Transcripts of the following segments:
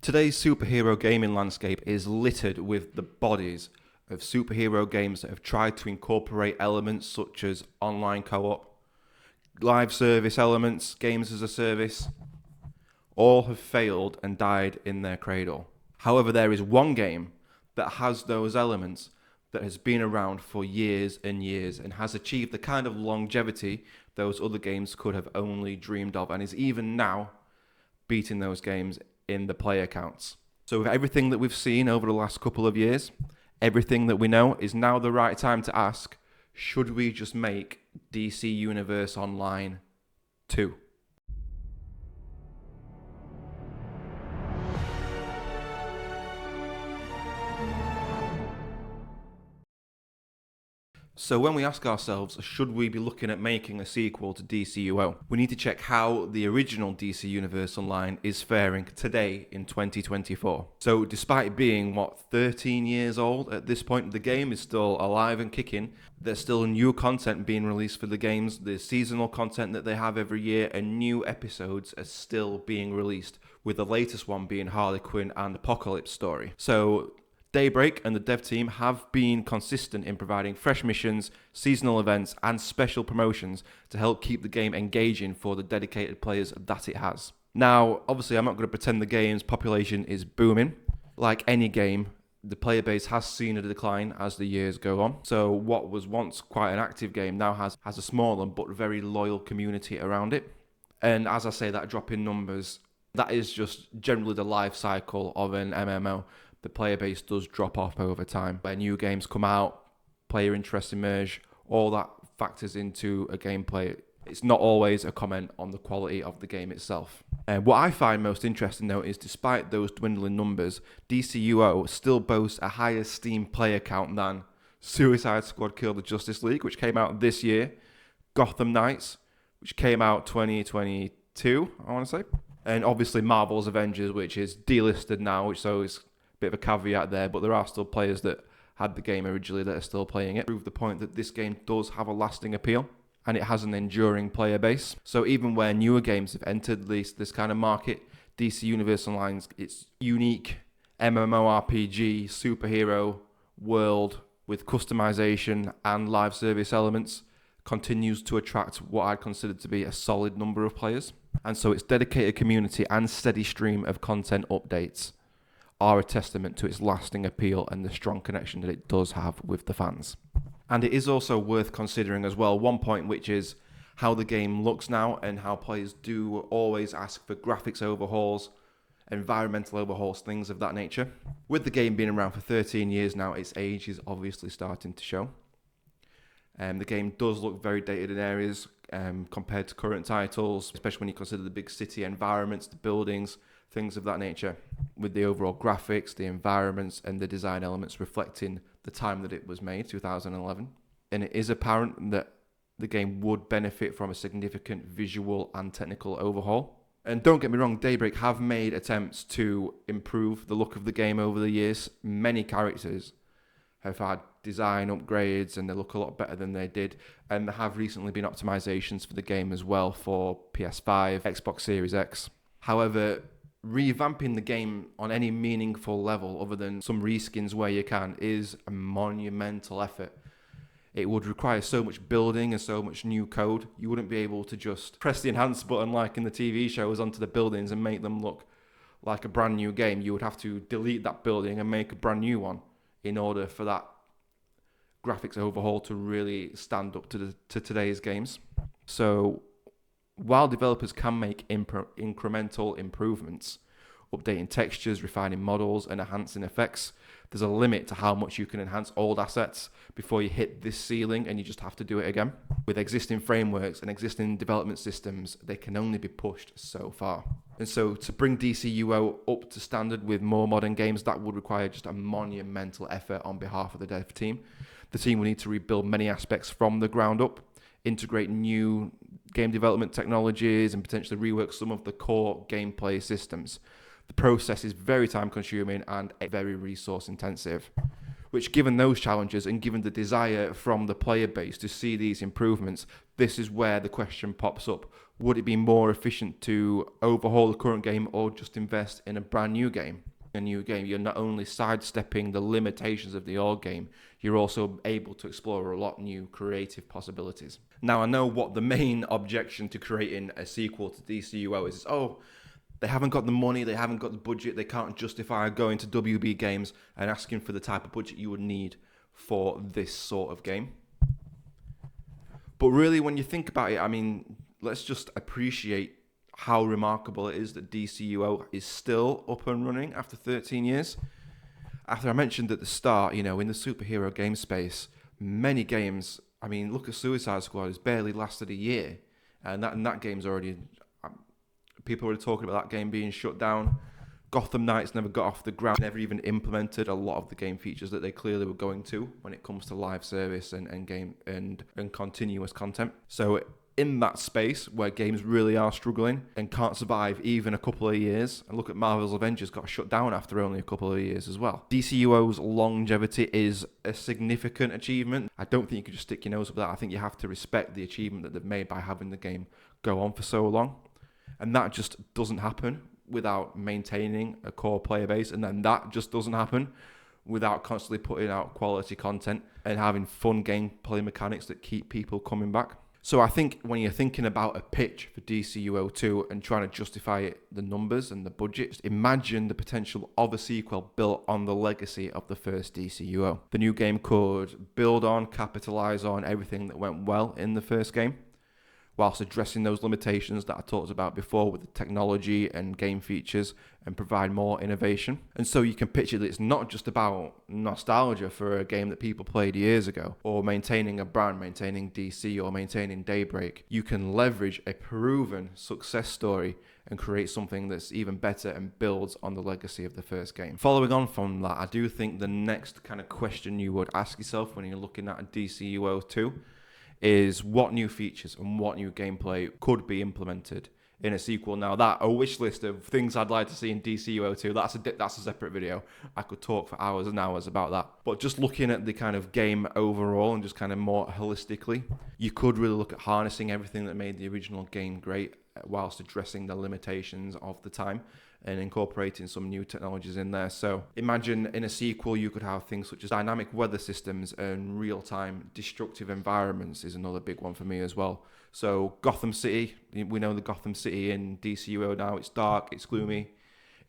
Today's superhero gaming landscape is littered with the bodies of superhero games that have tried to incorporate elements such as online co-op, live service elements, games as a service. All have failed and died in their cradle. However, there is one game that has those elements, that has been around for years and years and has achieved the kind of longevity those other games could have only dreamed of, and is even now beating those games in the player counts. So with everything that we've seen over the last couple of years, everything that we know, is now the right time to ask, should we just make DC Universe Online 2? So when we ask ourselves, should we be looking at making a sequel to DCUO, we need to check how the original DC Universe Online is faring today in 2024. So despite being, 13 years old at this point, the game is still alive and kicking. There's still new content being released for the games, the seasonal content that they have every year, and new episodes are still being released, with the latest one being Harley Quinn and Apocalypse Story. So Daybreak and the dev team have been consistent in providing fresh missions, seasonal events, and special promotions to help keep the game engaging for the dedicated players that it has. Now, obviously, I'm not going to pretend the game's population is booming. Like any game, the player base has seen a decline as the years go on. So what was once quite an active game now has a smaller but very loyal community around it. And as I say, that drop in numbers, that is just generally the life cycle of an MMO. The player base does drop off over time. When new games come out, player interest emerge, all that factors into a gameplay. It's not always a comment on the quality of the game itself. What I find most interesting though is despite those dwindling numbers, DCUO still boasts a higher Steam player count than Suicide Squad Kill the Justice League, which came out this year, Gotham Knights, which came out 2022, I want to say, and obviously Marvel's Avengers, which is delisted now, which so is bit of a caveat there, but there are still players that had the game originally that are still playing it. Prove the point that this game does have a lasting appeal and it has an enduring player base. So even where newer games have entered this kind of market, DC Universe Online's its unique MMORPG superhero world with customization and live service elements continues to attract what I'd consider to be a solid number of players. And so its dedicated community and steady stream of content updates are a testament to its lasting appeal and the strong connection that it does have with the fans. And it is also worth considering as well, one point which is how the game looks now and how players do always ask for graphics overhauls, environmental overhauls, things of that nature. With the game being around for 13 years now, its age is obviously starting to show. The game does look very dated in areas compared to current titles, especially when you consider the big city environments, the buildings, things of that nature, with the overall graphics, the environments, and the design elements reflecting the time that it was made, 2011. And it is apparent that the game would benefit from a significant visual and technical overhaul. And don't get me wrong, Daybreak have made attempts to improve the look of the game over the years. Many characters have had design upgrades and they look a lot better than they did. And there have recently been optimizations for the game as well for PS5, Xbox Series X. However, revamping the game on any meaningful level other than some reskins where you can is a monumental effort. It would require so much building and so much new code. You wouldn't be able to just press the enhance button like in the TV shows onto the buildings and make them look like a brand new game. You would have to delete that building and make a brand new one in order for that graphics overhaul to really stand up to today's games. So while developers can make incremental improvements, updating textures, refining models, and enhancing effects, there's a limit to how much you can enhance old assets before you hit this ceiling and you just have to do it again. With existing frameworks and existing development systems, they can only be pushed so far. And so to bring DCUO up to standard with more modern games, that would require just a monumental effort on behalf of the dev team. The team will need to rebuild many aspects from the ground up, integrate new game development technologies, and potentially rework some of the core gameplay systems. The process is very time consuming and very resource intensive. Which, given those challenges and given the desire from the player base to see these improvements, this is where the question pops up. Would it be more efficient to overhaul the current game or just invest in a brand new game? A new game, you're not only sidestepping the limitations of the old game, you're also able to explore a lot new creative possibilities. Now, I know what the main objection to creating a sequel to DCUO is, they haven't got the money, they haven't got the budget, they can't justify going to WB Games and asking for the type of budget you would need for this sort of game. But really, when you think about it, I mean, let's just appreciate how remarkable it is that DCUO is still up and running after 13 years. After I mentioned at the start, in the superhero game space, many games, I mean, look at Suicide Squad, it's barely lasted a year. And that game's already, people are talking about that game being shut down. Gotham Knights never got off the ground, never even implemented a lot of the game features that they clearly were going to when it comes to live service and game and continuous content. So in that space where games really are struggling and can't survive even a couple of years, and look at Marvel's Avengers got shut down after only a couple of years as well. DCUO's longevity is a significant achievement. I don't think you can just stick your nose up that. I think you have to respect the achievement that they've made by having the game go on for so long. And that just doesn't happen without maintaining a core player base, and then that just doesn't happen without constantly putting out quality content and having fun gameplay mechanics that keep people coming back. So I think when you're thinking about a pitch for DCUO 2 and trying to justify it, the numbers and the budget, imagine the potential of a sequel built on the legacy of the first DCUO. The new game could build on, capitalize on everything that went well in the first game, whilst addressing those limitations that I talked about before with the technology and game features, and provide more innovation. And so you can picture that it's not just about nostalgia for a game that people played years ago, or maintaining a brand, maintaining DC, or maintaining Daybreak. You can leverage a proven success story and create something that's even better and builds on the legacy of the first game. Following on from that, I do think the next kind of question you would ask yourself when you're looking at a DCUO 2 is what new features and what new gameplay could be implemented in a sequel. Now, a wish list of things I'd like to see in DCUO 2, that's a separate video. I could talk for hours and hours about that. But just looking at the kind of game overall and just kind of more holistically, you could really look at harnessing everything that made the original game great whilst addressing the limitations of the time and incorporating some new technologies in there. So imagine in a sequel you could have things such as dynamic weather systems and real-time destructive environments is another big one for me as well. So Gotham City, we know the Gotham City in DCUO now, it's dark, it's gloomy.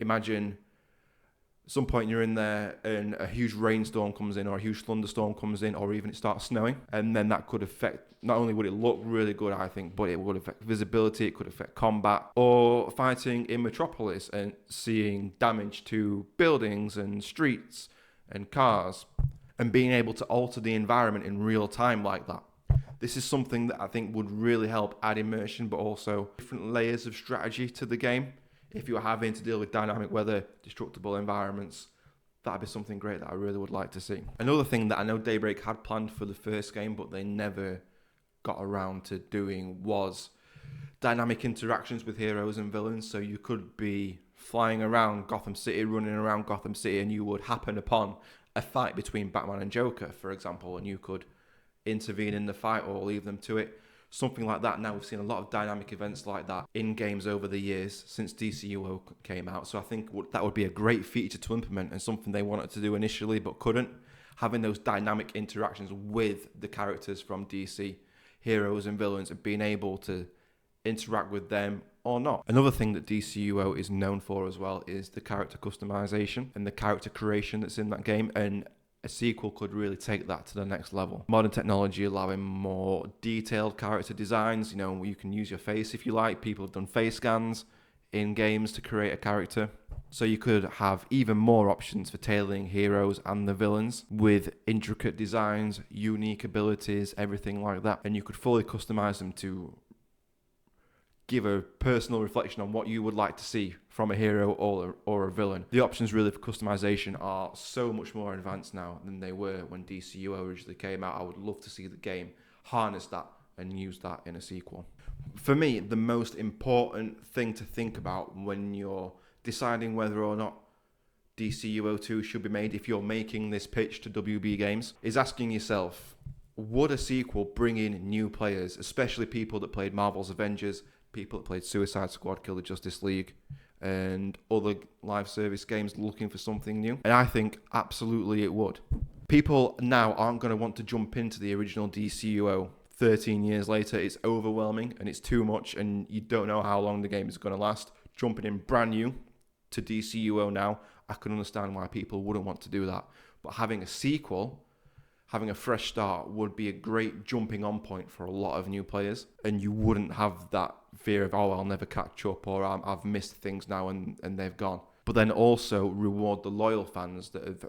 Imagine at some point you're in there and a huge rainstorm comes in or a huge thunderstorm comes in, or even it starts snowing, and then that could affect, not only would it look really good, I think, but it would affect visibility, it could affect combat, or fighting in Metropolis and seeing damage to buildings and streets and cars, and being able to alter the environment in real time like that. This is something that I think would really help add immersion, but also different layers of strategy to the game. If you're having to deal with dynamic weather, destructible environments, that'd be something great that I really would like to see. Another thing that I know Daybreak had planned for the first game, but they never got around to doing, was dynamic interactions with heroes and villains. So you could be flying around Gotham City, running around Gotham City, and you would happen upon a fight between Batman and Joker, for example, and you could intervene in the fight or leave them to it. Something like that. Now we've seen a lot of dynamic events like that in games over the years since DCUO came out. So I think that would be a great feature to implement and something they wanted to do initially but couldn't. Having those dynamic interactions with the characters from DC, heroes and villains, and being able to interact with them or not. Another thing that DCUO is known for as well is the character customization and the character creation that's in that game, and a sequel could really take that to the next level. Modern technology allowing more detailed character designs. You can use your face if you like. People have done face scans in games to create a character. So you could have even more options for tailoring heroes and the villains with intricate designs, unique abilities, everything like that. And you could fully customize them to give a personal reflection on what you would like to see from a hero or a villain. The options really for customization are so much more advanced now than they were when DCUO originally came out. I would love to see the game harness that and use that in a sequel. For me, the most important thing to think about when you're deciding whether or not DCUO2 should be made if you're making this pitch to WB Games is asking yourself, would a sequel bring in new players, especially people that played Marvel's Avengers, people that played Suicide Squad, Kill the Justice League, and other live service games looking for something new? And I think absolutely it would. People now aren't going to want to jump into the original DCUO 13 years later. It's overwhelming and it's too much, and you don't know how long the game is going to last. Jumping in brand new to DCUO now, I can understand why people wouldn't want to do that. But having a sequel, having a fresh start would be a great jumping on point for a lot of new players, and you wouldn't have that fear of, oh, I'll never catch up, or I've missed things now and they've gone. But then also reward the loyal fans that have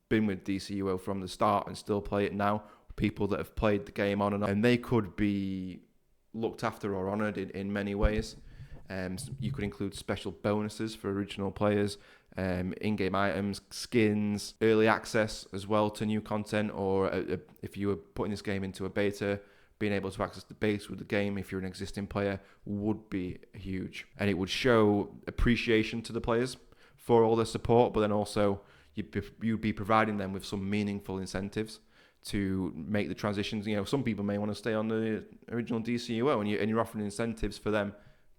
been with DCUO from the start and still play it now, people that have played the game on and on, and they could be looked after or honoured in many ways. You could include special bonuses for original players, in-game items, skins, early access as well to new content, or if you were putting this game into a beta, being able to access the base with the game if you're an existing player would be huge. And it would show appreciation to the players for all their support, but then also you'd be providing them with some meaningful incentives to make the transitions. You know, some people may want to stay on the original DCUO, and you're offering incentives for them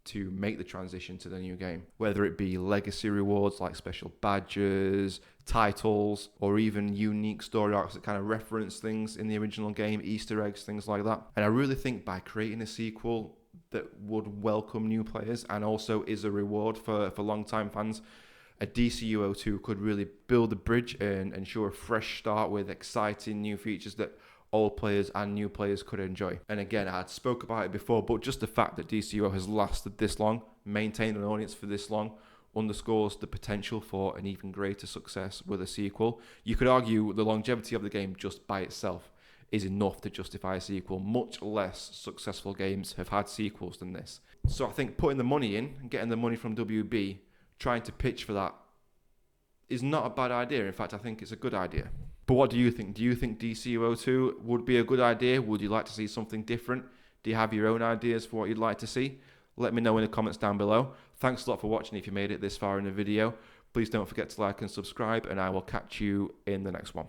to make the transition to the new game, whether it be legacy rewards like special badges, titles, or even unique story arcs that kind of reference things in the original game, Easter eggs, things like that. And I really think by creating a sequel that would welcome new players and also is a reward for long-time fans, a DCUO2 could really build a bridge and ensure a fresh start with exciting new features that old players and new players could enjoy. And again, I'd spoke about it before, but just the fact that DCUO has lasted this long, maintained an audience for this long, underscores the potential for an even greater success with a sequel. You could argue the longevity of the game just by itself is enough to justify a sequel. Much less successful games have had sequels than this. So I think putting the money in and getting the money from WB, trying to pitch for that, is not a bad idea. In fact, I think it's a good idea. But what do you think? Do you think DCUO2 would be a good idea? Would you like to see something different? Do you have your own ideas for what you'd like to see? Let me know in the comments down below. Thanks a lot for watching if you made it this far in the video. Please don't forget to like and subscribe, and I will catch you in the next one.